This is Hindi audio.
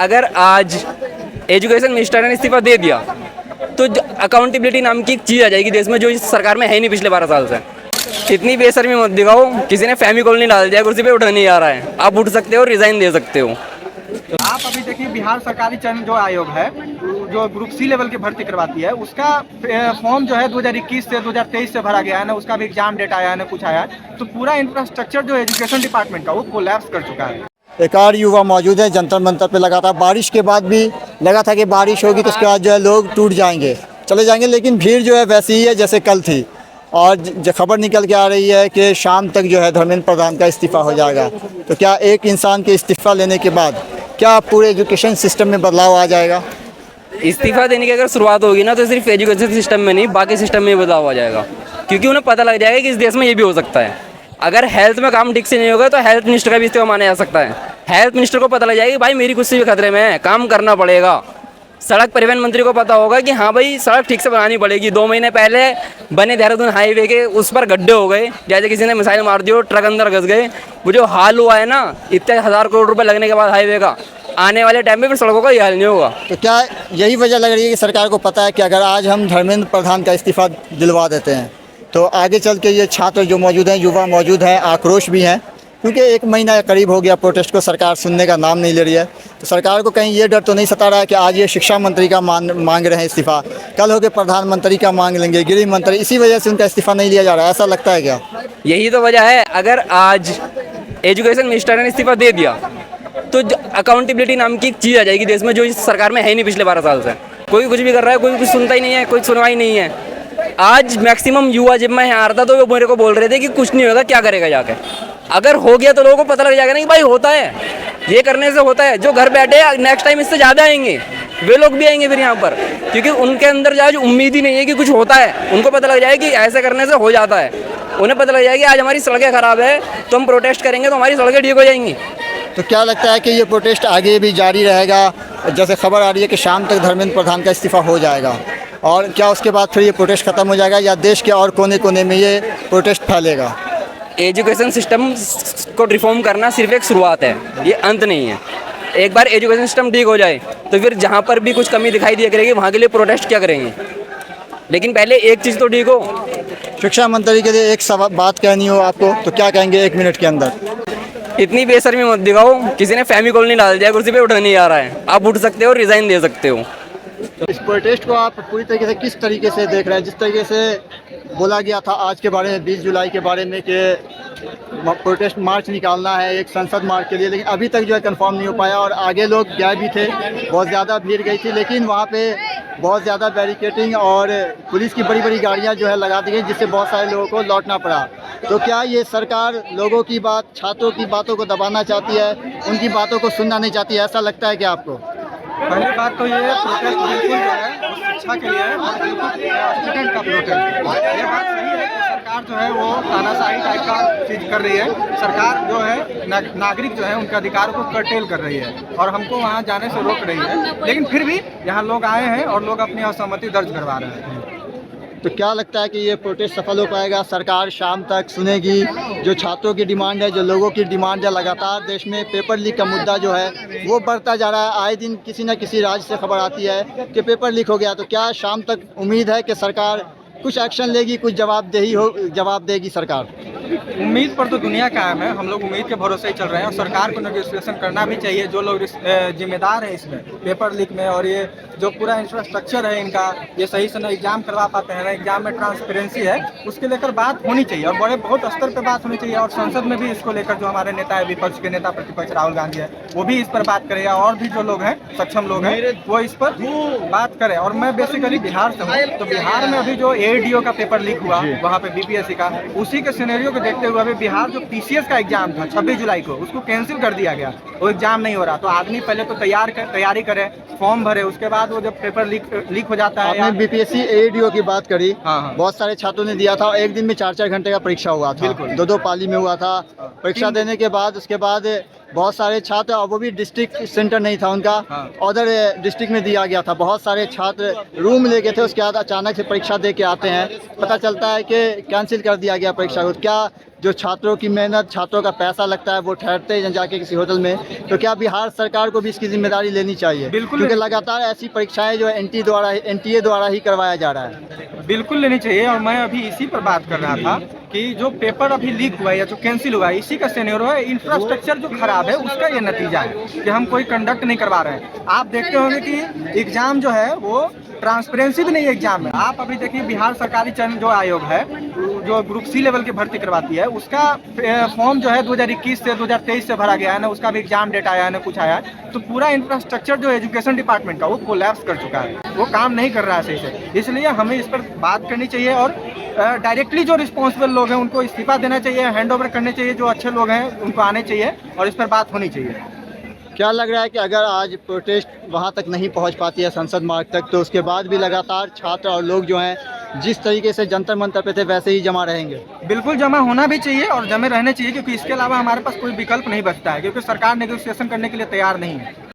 अगर आज एजुकेशन मिनिस्टर ने इस्तीफा दे दिया तो अकाउंटेबिलिटी नाम की एक चीज़ आ जाएगी देश में, जो इस सरकार में है नहीं पिछले 12 साल से। इतनी बेशर्मी मत दिखाओ, किसी ने फेविकोल नहीं डाल दिया कुर्सी पे, उठा नहीं आ रहा है, आप उठ सकते हो, रिजाइन दे सकते हो। आप अभी देखिए बिहार सरकारी चयन जो आयोग है, जो ग्रुप सी लेवल की भर्ती करवाती है, उसका फॉर्म जो है 2021 से 2023 से भरा गया है ना, उसका भी एग्जाम डेट आया है ना, कुछ आया है, तो पूरा इंफ्रास्ट्रक्चर जो एजुकेशन डिपार्टमेंट का वो कोलैप्स कर चुका है। एक और युवा मौजूद है जंतर मंतर पे लगा था, बारिश के बाद भी लगा था कि बारिश होगी तो उसके बाद जो है लोग टूट जाएंगे, चले जाएंगे, लेकिन भीड़ जो है वैसी ही है जैसे कल थी। और जो खबर निकल के आ रही है कि शाम तक जो है धर्मेंद्र प्रधान का इस्तीफ़ा हो जाएगा। तो क्या एक इंसान के इस्तीफ़ा लेने के बाद क्या पूरे एजुकेशन सिस्टम में बदलाव आ जाएगा? इस्तीफा देने की अगर शुरुआत होगी ना, तो सिर्फ एजुकेशन सिस्टम में नहीं, बाकी सिस्टम में बदलाव आ जाएगा, क्योंकि उन्हें पता लग जाएगा कि इस देश में ये भी हो सकता है। अगर हेल्थ में काम ठीक से नहीं होगा तो हेल्थ मिनिस्टर का भी इस्तीफा माना जा सकता है। हेल्थ मिनिस्टर को पता लग जाएगा कि भाई मेरी कुर्सी भी खतरे में है, काम करना पड़ेगा। सड़क परिवहन मंत्री को पता होगा कि हाँ भाई सड़क ठीक से बनानी पड़ेगी। 2 महीने पहले बने देहरादून हाईवे के उस पर गड्ढे हो गए, जैसे किसी ने मिसाइल मार दी हो, ट्रक अंदर घुस गए। वो जो हाल हुआ है ना, इतने 1000 करोड़ रुपए लगने के बाद हाईवे का, आने वाले टाइम में फिर सड़कों का ये हाल नहीं होगा। तो क्या यही वजह लग रही है कि सरकार को पता है कि अगर आज हम धर्मेंद्र प्रधान का इस्तीफ़ा दिलवा देते हैं तो आगे चल के ये छात्र जो मौजूद हैं, युवा मौजूद हैं, आक्रोश भी हैं, क्योंकि 1 महीना करीब हो गया प्रोटेस्ट को, सरकार सुनने का नाम नहीं ले रही है। तो सरकार को कहीं ये डर तो नहीं सता रहा है कि आज ये शिक्षा मंत्री का मांग रहे हैं इस्तीफ़ा, कल होकर प्रधानमंत्री का मांग लेंगे, गृह मंत्री, इसी वजह से उनका इस्तीफ़ा नहीं लिया जा रहा है, ऐसा लगता है क्या? यही तो वजह है। अगर आज एजुकेशन मिनिस्टर ने इस्तीफा दे दिया तो अकाउंटेबिलिटी नाम की एक चीज़ आ जाएगी देश में, जो इस सरकार में है नहीं पिछले 12 साल से। कोई कुछ भी कर रहा है, कोई कुछ सुनता ही नहीं है, कोई सुनवाई नहीं है। आज मैक्सिमम युवा, जब मैं यहाँ आ रहा था तो वो मेरे को बोल रहे थे कि कुछ नहीं होगा, क्या करेगा जाके। अगर हो गया तो लोगों को पता लग जाएगा ना कि भाई होता है, ये करने से होता है। जो घर बैठे नेक्स्ट टाइम इससे ज़्यादा आएंगे, वे लोग भी आएंगे फिर यहाँ पर, क्योंकि उनके अंदर जो आज उम्मीद ही नहीं है कि कुछ होता है। उनको पता लग जाएगा कि ऐसे करने से हो जाता है। उन्हें पता लग जाएगा कि आज हमारी सड़कें ख़राब है तो हम प्रोटेस्ट करेंगे तो हमारी सड़कें ठीक हो जाएंगी। तो क्या लगता है कि ये प्रोटेस्ट आगे भी जारी रहेगा? जैसे खबर आ रही है कि शाम तक धर्मेंद्र प्रधान का इस्तीफ़ा हो जाएगा, और क्या उसके बाद फिर ये प्रोटेस्ट ख़त्म हो जाएगा, या देश के और कोने कोने में ये प्रोटेस्ट फैलेगा? एजुकेशन सिस्टम को रिफॉर्म करना सिर्फ एक शुरुआत है, ये अंत नहीं है। एक बार एजुकेशन सिस्टम ठीक हो जाए तो फिर जहाँ पर भी कुछ कमी दिखाई दिया करेगी वहाँ के लिए प्रोटेस्ट क्या करेंगे, लेकिन पहले एक चीज़ तो ठीक हो। शिक्षा मंत्री के लिए एक बात कहनी हो आपको तो क्या कहेंगे 1 मिनट के अंदर? इतनी बेशर्मी मत दिखाओ, किसी ने फेविकोल नहीं डाल दिया कुर्सी पे, उठा नहीं आ रहा है, आप उठ सकते हो, रिजाइन दे सकते हो। इस प्रोटेस्ट को आप पूरी तरीके से किस तरीके से देख रहे हैं? जिस तरीके से बोला गया था आज के बारे में, 20 जुलाई के बारे में, कि प्रोटेस्ट मार्च निकालना है एक संसद मार्च के लिए, लेकिन अभी तक जो है कंफर्म नहीं हो पाया, और आगे लोग गए भी थे, बहुत ज़्यादा भीड़ गई थी, लेकिन वहाँ पे बहुत ज़्यादा बैरिकेटिंग और पुलिस की बड़ी बड़ी गाड़ियाँ जो है लगा दी गई, जिससे बहुत सारे लोगों को लौटना पड़ा। तो क्या ये सरकार लोगों की बात, छात्रों की बातों को दबाना चाहती है, उनकी बातों को सुनना नहीं चाहती है, ऐसा लगता है क्या आपको? पहली बात तो ये प्रोटेस्ट बिल्कुल जो है वो शिक्षा के लिए स्टूडेंट का प्रोटेस्ट है। ये बात सही है कि सरकार जो है वो तानाशाही टाइप का चीज़ कर रही है। सरकार जो है नागरिक जो है उनके अधिकार को कर्टेल कर रही है और हमको वहाँ जाने से रोक रही है, लेकिन फिर भी यहाँ लोग आए हैं और लोग अपनी असहमति दर्ज करवा रहे हैं। तो क्या लगता है कि ये प्रोटेस्ट सफल हो पाएगा? सरकार शाम तक सुनेगी जो छात्रों की डिमांड है, जो लोगों की डिमांड है? लगातार देश में पेपर लीक का मुद्दा जो है वो बढ़ता जा रहा है, आए दिन किसी न किसी राज्य से खबर आती है कि पेपर लीक हो गया। तो क्या शाम तक उम्मीद है कि सरकार कुछ एक्शन लेगी, कुछ जवाब देगी सरकार? उम्मीद पर तो दुनिया कायम है, हम लोग उम्मीद के भरोसे ही चल रहे हैं और सरकार को नेगोशिएशन करना भी चाहिए। जो लोग जिम्मेदार हैं इसमें पेपर लीक में, और ये जो पूरा इंफ्रास्ट्रक्चर है इनका, ये सही से ना एग्जाम करवा पाते हैं, ना एग्जाम में ट्रांसपेरेंसी है, उसके लेकर बात होनी चाहिए और बड़े बहुत स्तर पर बात होनी चाहिए। और संसद में भी इसको लेकर जो हमारे नेता है, विपक्ष के नेता प्रतिपक्ष राहुल गांधी है, वो भी इस पर बात करे, और भी जो लोग हैं सक्षम लोग हैं वो इस पर बात करें। और मैं बेसिकली बिहार से हूँ, तो बिहार में अभी जो ADO का पेपर लीक हुआ वहाँ पे BPSC का, उसी के सिनेरियो को देखते हुए अभी बिहार जो PCS का एग्जाम था 26 जुलाई को, उसको कैंसिल कर दिया गया, वो एग्जाम नहीं हो रहा। तो आदमी पहले तो तैयारी करे, फॉर्म भरे, उसके बाद वो जब पेपर लीक हो जाता है। आपने BPSC ADO की बात करी, हाँ। बहुत सारे छात्रों ने दिया था, एक दिन में 4-4 घंटे का परीक्षा हुआ था, 2-2 पाली में हुआ था। परीक्षा देने के बाद उसके बाद बहुत सारे छात्र, और वो भी डिस्ट्रिक्ट सेंटर नहीं था उनका, हाँ। अदर डिस्ट्रिक्ट में दिया गया था। बहुत सारे छात्र रूम ले गए थे, उसके बाद अचानक से परीक्षा दे के आते हैं, पता चलता है कि कैंसिल कर दिया गया परीक्षा को। क्या जो छात्रों की मेहनत, छात्रों का पैसा लगता है, वो ठहरते हैं जाके किसी होटल में, तो क्या बिहार सरकार को भी इसकी जिम्मेदारी लेनी चाहिए? बिल्कुल। क्योंकि लगातार ऐसी परीक्षाएं जो एनटीए द्वारा ही करवाया जा रहा है। बिल्कुल लेनी चाहिए। और मैं अभी इसी पर बात कर रहा था कि जो पेपर अभी लीक हुआ है या जो कैंसिल हुआ है, इसी का सिनेरियो है। इंफ्रास्ट्रक्चर जो खराब है उसका ये नतीजा है कि हम कोई कंडक्ट नहीं करवा रहे हैं। आप देखते होंगे कि एग्जाम जो है वो ट्रांसपेरेंसी भी नहीं है एग्जाम में। आप अभी देखिए बिहार सरकारी चयन जो आयोग है, जो ग्रुप सी लेवल की भर्ती करवाती है, उसका फॉर्म जो है 2021 से 2023 से भरा गया है ना, उसका भी एग्जाम डेट आया है ना कुछ आया है। तो पूरा इंफ्रास्ट्रक्चर जो एजुकेशन डिपार्टमेंट का वो कोलैप्स कर चुका है, वो काम नहीं कर रहा है सही से। इसलिए हमें इस पर बात करनी चाहिए और डायरेक्टली जो रिस्पॉन्सिबल लोग हैं उनको इस्तीफा देना चाहिए, हैंड ओवर करने चाहिए। जो अच्छे लोग हैं उनको आने चाहिए और इस पर बात होनी चाहिए। क्या लग रहा है कि अगर आज प्रोटेस्ट वहां तक नहीं पहुंच पाती है संसद मार्ग तक, तो उसके बाद भी लगातार छात्र और लोग जो हैं जिस तरीके से जंतर मंतर पे थे वैसे ही जमा रहेंगे? बिल्कुल जमा होना भी चाहिए और जमे रहने चाहिए, क्योंकि इसके अलावा हमारे पास कोई विकल्प नहीं बचता है, क्योंकि सरकार नेगोशिएशन करने के लिए तैयार नहीं है।